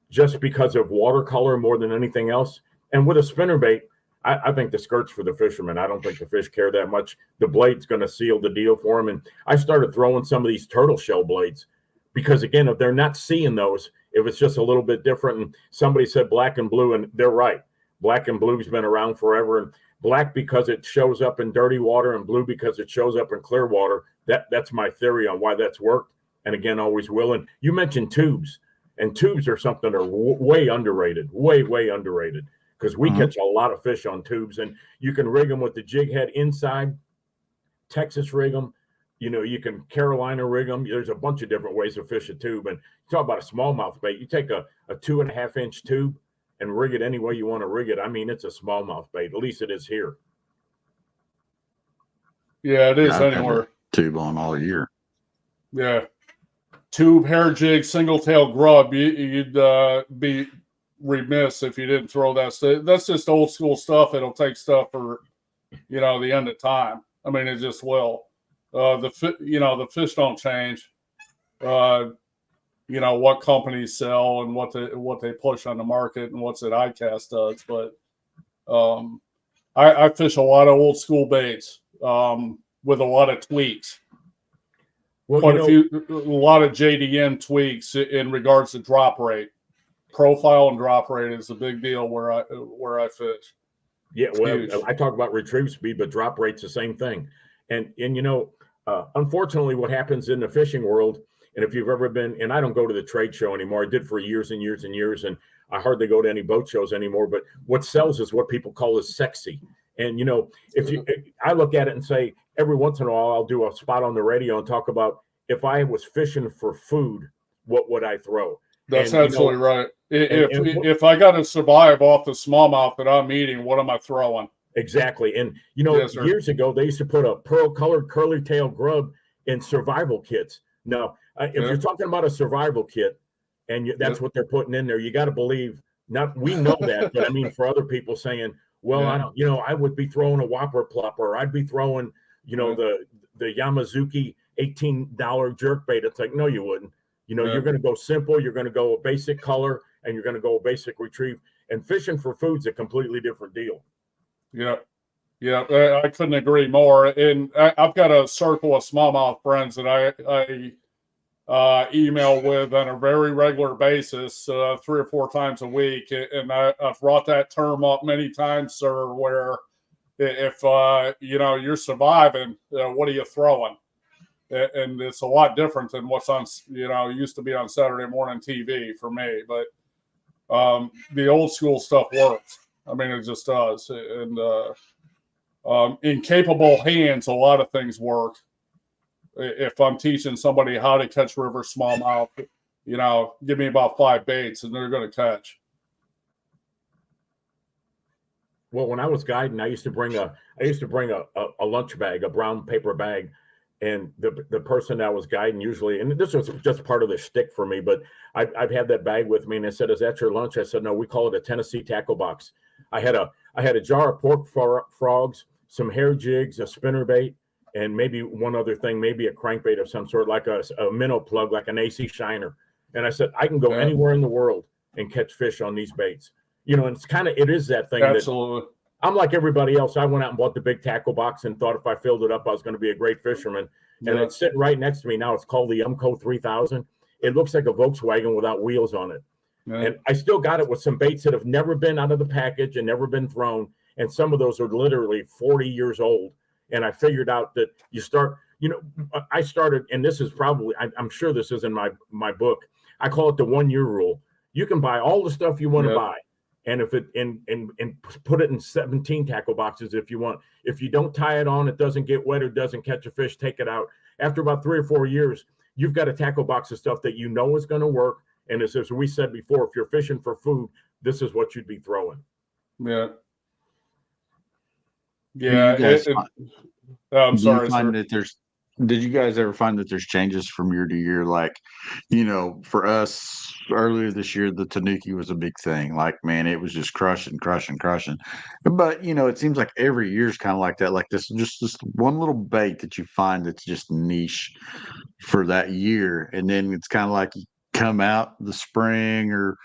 just because of watercolor more than anything else. And with a spinnerbait, I think the skirt's for the fishermen. I don't think the fish care that much. The blade's going to seal the deal for them. And I started throwing some of these turtle shell blades because, again, if they're not seeing those, if it's just a little bit different, and somebody said black and blue, and they're right. Black and blue's been around forever, and black because it shows up in dirty water, and blue because it shows up in clear water. That's my theory on why that's worked, and again, always will. And you mentioned tubes, and tubes are something that are way underrated, way underrated, because we catch a lot of fish on tubes, and you can rig them with the jig head inside, Texas rig them. You can Carolina rig them. There's a bunch of different ways to fish a tube. And you talk about a smallmouth bait. You take a 2.5-inch tube and rig it any way you want to rig it. I mean, it's a smallmouth bait. At least it is here. Yeah, it is anywhere. Tube on all year. Yeah. Tube, hair jig, single tail grub. You'd be remiss if you didn't throw that. That's just old school stuff. It'll take stuff for, the end of time. I mean, it just will. The fish don't change. What companies sell and what they push on the market and what's it ICAST does. But I fish a lot of old school baits with a lot of tweaks. Well, a lot of JDM tweaks in regards to drop rate. Profile and drop rate is a big deal where I fish. Yeah, well, I talk about retrieve speed, but drop rate's the same thing. And unfortunately, what happens in the fishing world, and if you've ever been, and I don't go to the trade show anymore. I did for years and years and years, and I hardly go to any boat shows anymore. But what sells is what people call as sexy. And I look at it and say, every once in a while, I'll do a spot on the radio and talk about if I was fishing for food, what would I throw? That's absolutely right. If I got to survive off the smallmouth that I'm eating, what am I throwing? Exactly. And, Yes, years ago, they used to put a pearl-colored curly tail grub in survival kits. Now, if you're talking about a survival kit, and that's what they're putting in there, you got to believe, we know that, but I mean, for other people saying, well, I don't, I would be throwing a whopper plopper, or I'd be throwing, the Yamazuki $18 jerkbait. It's like, no, you wouldn't. You're going to go simple. You're going to go a basic color, and you're going to go a basic retrieve. And fishing for food's a completely different deal. Yeah, I couldn't agree more. And I've got a circle of smallmouth friends that I email with on a very regular basis, 3 or 4 times a week. And I've brought that term up many times, sir, where if you're surviving, what are you throwing? And it's a lot different than what's on, used to be on Saturday morning TV for me. But the old school stuff works. I mean, it just does. And in capable hands, a lot of things work. If I'm teaching somebody how to catch river smallmouth, give me about 5 baits and they're going to catch. Well, when I was guiding, I used to bring a lunch bag, a brown paper bag. And the person that was guiding usually, and this was just part of the shtick for me, but I've had that bag with me, and I said, "Is that your lunch?" I said, "No, we call it a Tennessee tackle box." I had a jar of pork frogs, some hair jigs, a spinnerbait, and maybe one other thing, maybe a crankbait of some sort, like a minnow plug, like an AC shiner. And I said, I can go anywhere in the world and catch fish on these baits. And it is that thing. Absolutely. I'm like everybody else. I went out and bought the big tackle box and thought if I filled it up, I was going to be a great fisherman. And it's sitting right next to me now. It's called the Umco 3000. It looks like a Volkswagen without wheels on it. Yeah. And I still got it with some baits that have never been out of the package and never been thrown. And some of those are literally 40 years old. And I figured out that I started, and this is probably, I'm sure this is in my book. I call it the 1 year rule. You can buy all the stuff you want to buy. And if it and put it in 17 tackle boxes if you want. If you don't tie it on, it doesn't get wet or doesn't catch a fish, take it out. After about 3 or 4 years, you've got a tackle box of stuff that you know is going to work. And as we said before, if you're fishing for food, this is what you'd be throwing. Yeah. I'm sorry. Did you guys ever find that there's changes from year to year? Like, for us earlier this year, the tanuki was a big thing. Like, man, it was just crushing. But, it seems like every year is kind of like that. Like this one little bait that you find that's just niche for that year. And then it's kind of like you come out the spring or,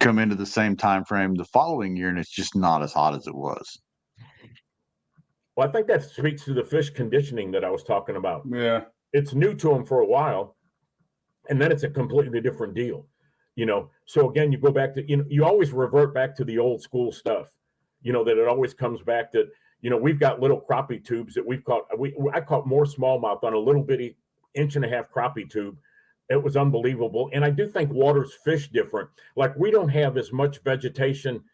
come into the same time frame the following year and it's just not as hot as it was. Well, I think that speaks to the fish conditioning that I was talking about. Yeah. It's new to them for a while, and then it's a completely different deal. So again, you go back to, you always revert back to the old school stuff, that it always comes back that, we've got little crappie tubes that we've caught. I caught more smallmouth on a little bitty 1.5 inch crappie tube. It was unbelievable. And I do think waters fish different. Like we don't have as much vegetation,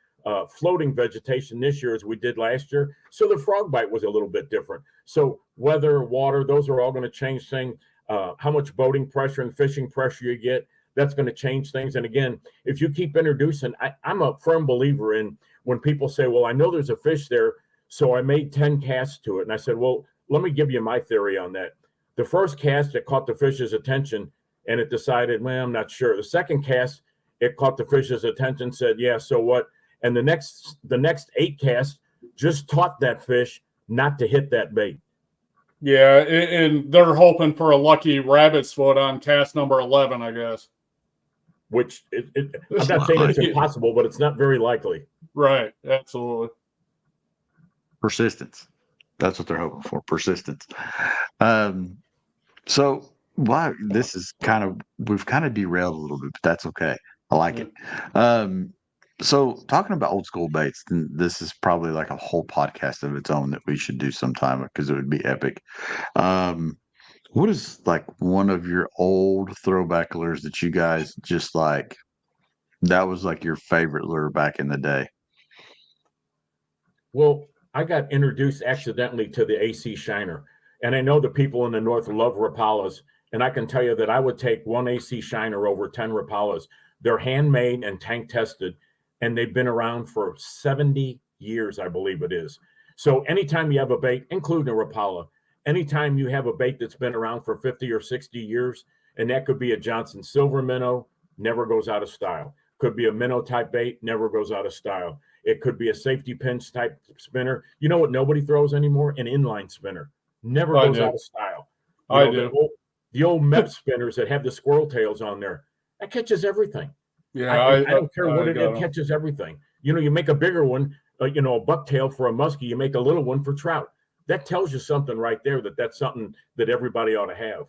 floating vegetation this year as we did last year. So the frog bite was a little bit different. So weather, water, those are all going to change things. How much boating pressure and fishing pressure you get, that's going to change things. And again, if you keep introducing, I'm a firm believer in when people say, well, I know there's a fish there, so I made 10 casts to it. And I said, well, let me give you my theory on that. The first cast, it caught the fish's attention, and it decided, well, I'm not sure. The second cast, it caught the fish's attention, said, yeah, so what? And the next 8 casts just taught that fish not to hit that bait. Yeah, and they're hoping for a lucky rabbit's foot on cast number 11, I guess. Which I'm not saying it's impossible, but it's not very likely. Right, absolutely. Persistence. That's what they're hoping for. Persistence. So why this is we've kind of derailed a little bit, but that's okay. I like it. So talking about old school baits, and this is probably like a whole podcast of its own that we should do sometime because it would be epic. What is like one of your old throwback lures that you guys just like? That was like your favorite lure back in the day. Well, I got introduced accidentally to the AC Shiner, and I know the people in the north love Rapalas, and I can tell you that I would take one AC Shiner over 10 Rapalas. They're handmade and tank tested, and they've been around for 70 years, I believe it is. So anytime you have a bait, including a Rapala, anytime you have a bait that's been around for 50 or 60 years, and that could be a Johnson Silver minnow, never goes out of style. Could be a minnow type bait, never goes out of style. It could be a safety pinch type spinner. You know what nobody throws anymore? An inline spinner. Never goes out of style. The old MEP spinners that have the squirrel tails on there, that catches everything. Yeah, I don't care what it catches everything. You know, you make a bigger one, a bucktail for a muskie, you make a little one for trout. That tells you something right there that's something that everybody ought to have.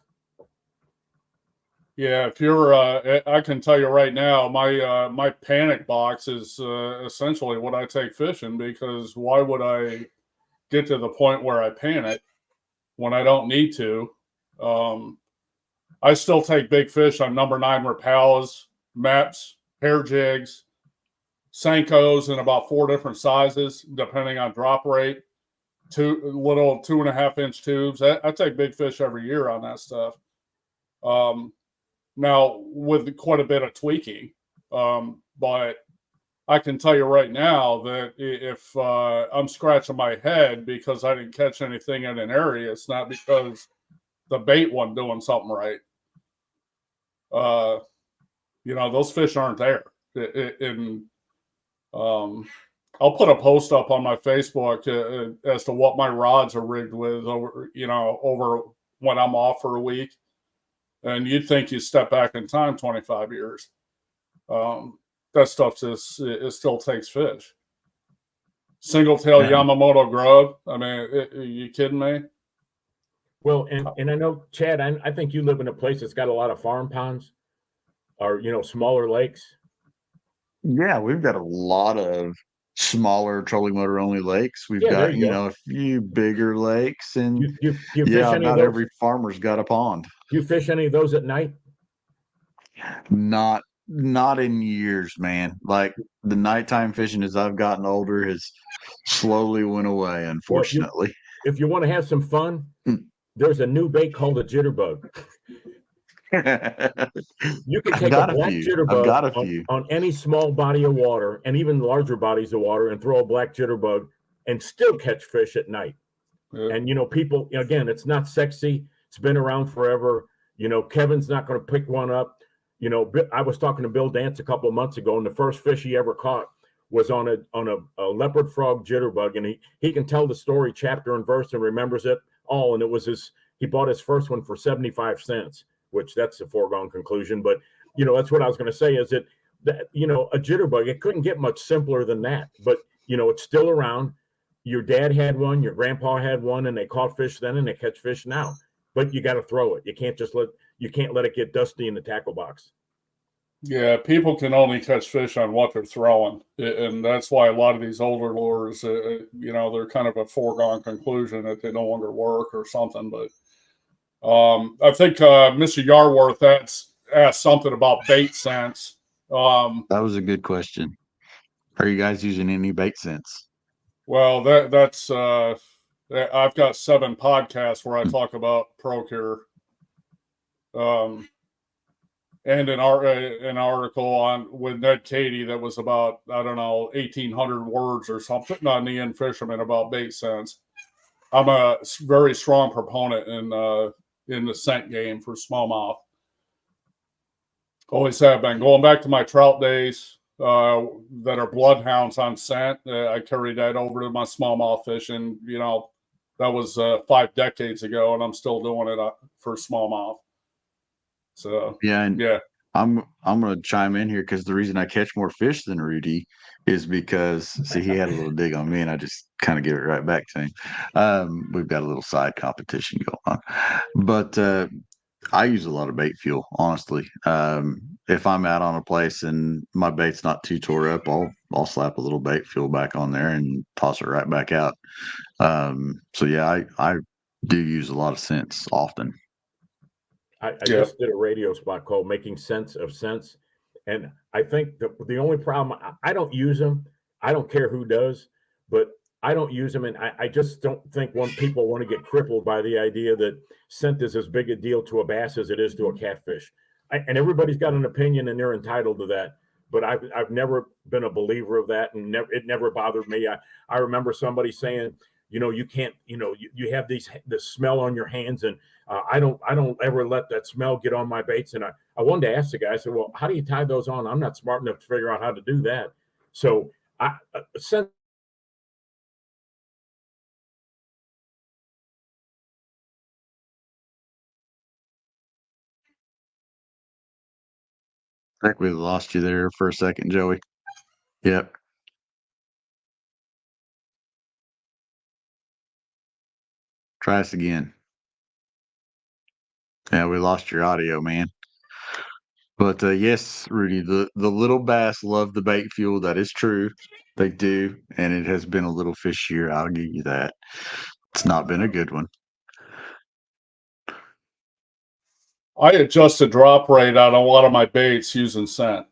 Yeah, if you're, I can tell you right now, my panic box is essentially what I take fishing, because why would I get to the point where I panic when I don't need to? I still take big fish on number 9 Rapalas, MEPs, hair jigs, Senkos in about 4 different sizes, depending on drop rate. 2 little 2.5-inch tubes. I take big fish every year on that stuff. Now with quite a bit of tweaking, but I can tell you right now that if I'm scratching my head because I didn't catch anything in an area, it's not because the bait wasn't doing something right. Those fish aren't there. I'll put a post up on my Facebook as to what my rods are rigged with over when I'm off for a week. And you'd think you step back in time 25 years. That stuff it still takes fish. Single tail Yamamoto grub. I mean, are you kidding me? Well, and I know, Chad, I think you live in a place that's got a lot of farm ponds or, smaller lakes. Yeah, we've got a lot of smaller trolling motor only lakes. We've got, a few bigger lakes, and you fish any not of those? every farmer's got a pond. Do you fish any of those at night? Not in years, man. Like the nighttime fishing as I've gotten older has slowly went away, unfortunately. Well, if you want to have some fun, there's a new bait called a jitterbug. You can take a black jitterbug on any small body of water and even larger bodies of water and throw a black jitterbug and still catch fish at night. Yeah. And, people, again, it's not sexy. It's been around forever. Kevin's not going to pick one up. I was talking to Bill Dance a couple of months ago, and the first fish he ever caught was on a leopard frog jitterbug, and he can tell the story chapter and verse and remembers it all. And it was he bought his first one for 75 cents, which that's a foregone conclusion. But, that's what I was going to say is that a jitterbug, it couldn't get much simpler than that. But, it's still around. Your dad had one, your grandpa had one, and they caught fish then and they catch fish now. But you got to throw it. You can't let it get dusty in the tackle box. Yeah, people can only catch fish on what they're throwing, and that's why a lot of these older lures, they're kind of a foregone conclusion that they no longer work or something. But I think Mr. Yarworth asked something about bait scents. That was a good question. Are you guys using any bait scents? Well, that's I've got 7 podcasts where I talk about Procure. And an article with Ned Cady that was about, 1,800 words or something on the Ian Fisherman about bait scents. I'm a very strong proponent in the scent game for smallmouth. Always have been. Going back to my trout days that are bloodhounds on scent, I carried that over to my smallmouth fishing. You know, that was 5 decades ago, and I'm still doing it for smallmouth. So Yeah, and yeah, I'm going to chime in here because the reason I catch more fish than Rudy is because see he had a little dig on me and I just kind of give it right back to him. We've got a little side competition going on, but I use a lot of bait fuel, honestly. If I'm out on a place and my bait's not too tore up, I'll slap a little bait fuel back on there and toss it right back out. So yeah, I do use a lot of scents often. I yeah. just did a radio spot called Making Sense of Sense. And I think the only problem, I don't use them. I don't care who does, but I don't use them. And I just don't think people want to get crippled by the idea that scent is as big a deal to a bass as it is to a catfish. And everybody's got an opinion and they're entitled to that. But I've never been a believer of that, and it never bothered me. I remember somebody saying, you know, you can't, you know, you have the smell on your hands, and I don't ever let that smell get on my baits. And I wanted to ask the guy, I said, well, how do you tie those on? I'm not smart enough to figure out how to do that. So I sent. I think we lost you there for a second, Joey. Yep. Try us again. Yeah, we lost your audio, man. But yes, Rudy, the little bass love the bait fuel. That is true. They do. And it has been a little fishier. I'll give you that. It's not been a good one. I adjust the drop rate on a lot of my baits using scent.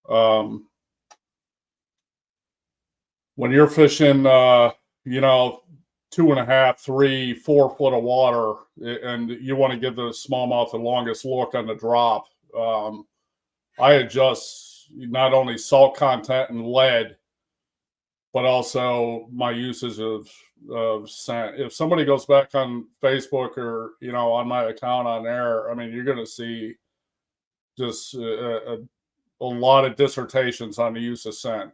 When you're fishing, you know, 2.5, 3, 4 foot of water, and you want to give the smallmouth the longest look on the drop, I adjust not only salt content and lead, but also my uses of scent. If somebody goes back on Facebook or, you know, on my account on there, I mean, you're going to see just a lot of dissertations on the use of scent.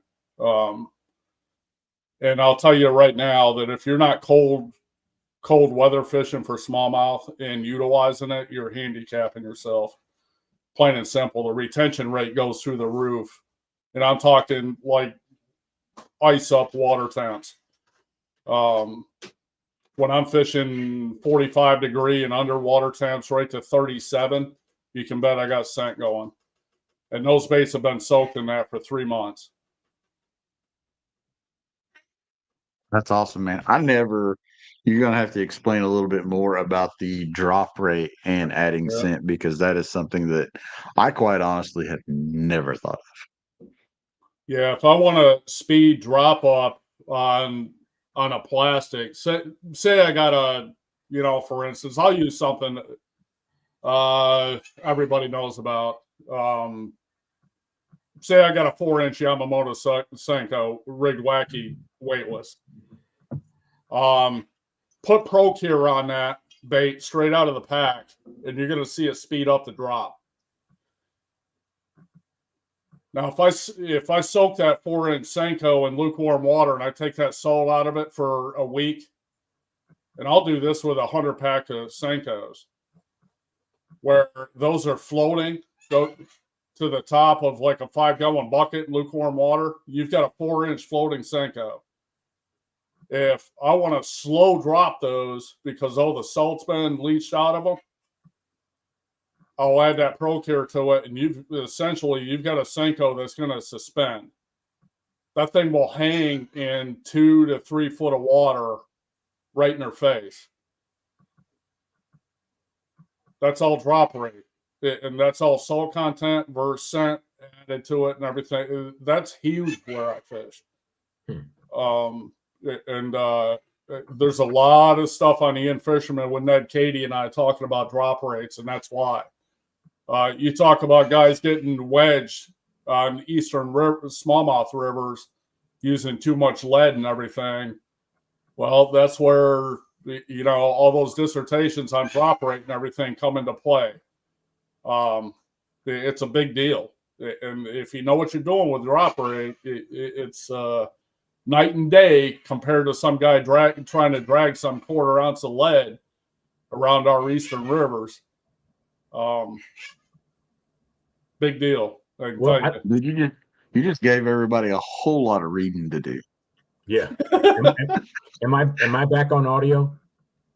And I'll tell you right now that if you're not cold weather fishing for smallmouth and utilizing it, you're handicapping yourself. Plain and simple. The retention rate goes through the roof. And I'm talking like ice up water temps. When I'm fishing 45 degree and underwater temps right to 37, you can bet I got scent going. And those baits have been soaked in that for 3 months. That's awesome, man. You're going to have to explain a little bit more about the drop rate and adding Yeah. scent because that is something that I quite honestly have never thought of. Yeah, if I want to speed drop up on a plastic, say I got a, you know, for instance, I'll use something everybody knows about. Say I got a 4-inch Yamamoto Senko rigged wacky weightless. Put Pro Cure on that bait straight out of the pack, and you're going to see it speed up the drop. Now, if I soak that 4-inch Senko in lukewarm water and I take that salt out of it for a week, and I'll do this with 100 pack of Senkos, where those are floating, go to the top of like a 5-gallon bucket in lukewarm water, you've got a 4-inch floating Senko. If I want to slow drop those because all the salt's been leached out of them, I'll add that Pro Cure to it, and you've got a Senko that's going to suspend. That thing will hang in 2 to 3 foot of water right in her face. That's all drop rate, and that's all salt content versus scent added to it and everything. That's huge where I fish. There's a lot of stuff on Ian Fisherman with Ned Cady and I talking about drop rates, and that's why. You talk about guys getting wedged on eastern smallmouth rivers using too much lead and everything. Well, that's where all those dissertations on drop rate and everything come into play. It's a big deal. And if you know what you're doing with drop rate, it's night and day compared to some guy trying to drag some quarter ounce of lead around our eastern rivers. Big deal. You just gave everybody a whole lot of reading to do. Yeah. Am I back on audio?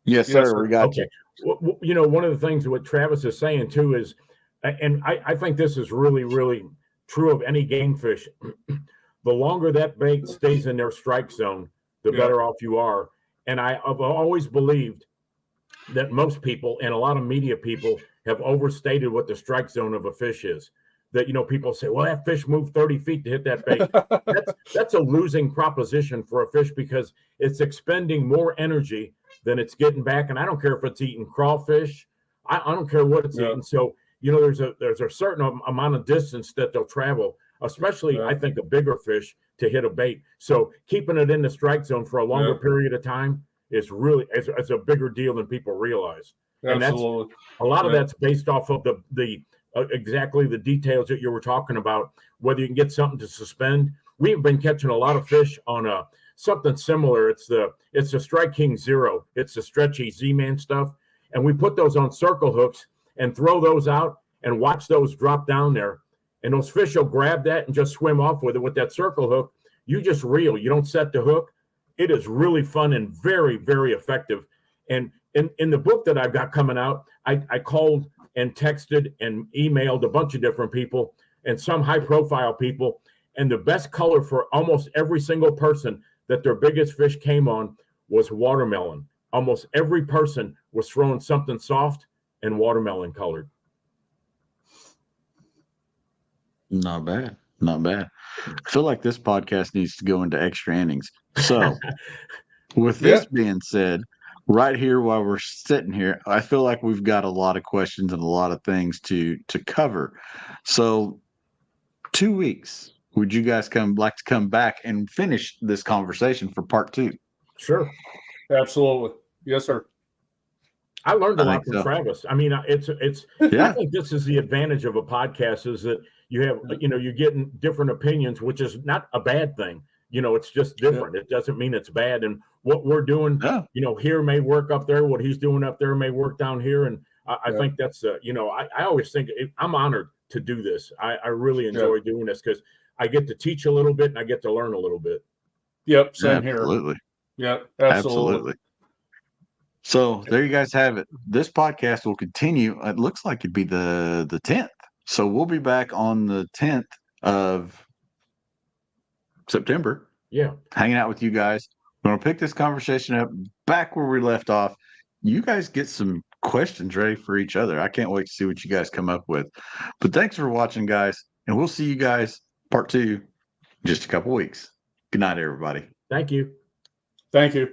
Yes, sir. We got you. Well, one of the things what Travis is saying too is, and I think this is really, really true of any game fish. The longer that bait stays in their strike zone, the better off you are. And I've always believed that most people and a lot of media people have overstated what the strike zone of a fish is. That, people say, well, that fish moved 30 feet to hit that bait. That's a losing proposition for a fish because it's expending more energy than it's getting back. And I don't care if it's eating crawfish. I don't care what it's eating. So, there's a certain amount of distance that they'll travel, especially I think a bigger fish to hit a bait. So keeping it in the strike zone for a longer period of time is really, it's a bigger deal than people realize. And Absolutely. that's a lot of that's based off of the exactly the details that you were talking about, whether you can get something to suspend. We've been catching a lot of fish on something similar. It's the Strike King Zero. It's the stretchy Z-Man stuff. And we put those on circle hooks and throw those out and watch those drop down there. And those fish will grab that and just swim off with it with that circle hook. You just reel. You don't set the hook. It is really fun and very, very effective. And in the book that I've got coming out, I called and texted and emailed a bunch of different people and some high profile people. And the best color for almost every single person that their biggest fish came on was watermelon. Almost every person was throwing something soft and watermelon colored. Not bad. Not bad. I feel like this podcast needs to go into extra innings. So with this being said, right here while we're sitting here, I feel like we've got a lot of questions and a lot of things to cover. So 2 weeks, would you guys like to come back and finish this conversation for part 2? Sure. Absolutely. Yes, sir. I learned a lot from Travis. I mean, it's I think this is the advantage of a podcast is that you have, you're getting different opinions, which is not a bad thing. It's just different. It doesn't mean it's bad. And what we're doing, here may work up there. What he's doing up there may work down here. And I think that's, I always think I'm honored to do this. I really enjoy doing this because I get to teach a little bit and I get to learn a little bit. Yep. Same here. Absolutely. Yeah, absolutely. So there you guys have it. This podcast will continue. It looks like it'd be the 10th. So we'll be back on the 10th of September. Yeah. Hanging out with you guys. We're going to pick this conversation up back where we left off. You guys get some questions ready for each other. I can't wait to see what you guys come up with. But thanks for watching, guys. And we'll see you guys part 2 in just a couple weeks. Good night, everybody. Thank you. Thank you.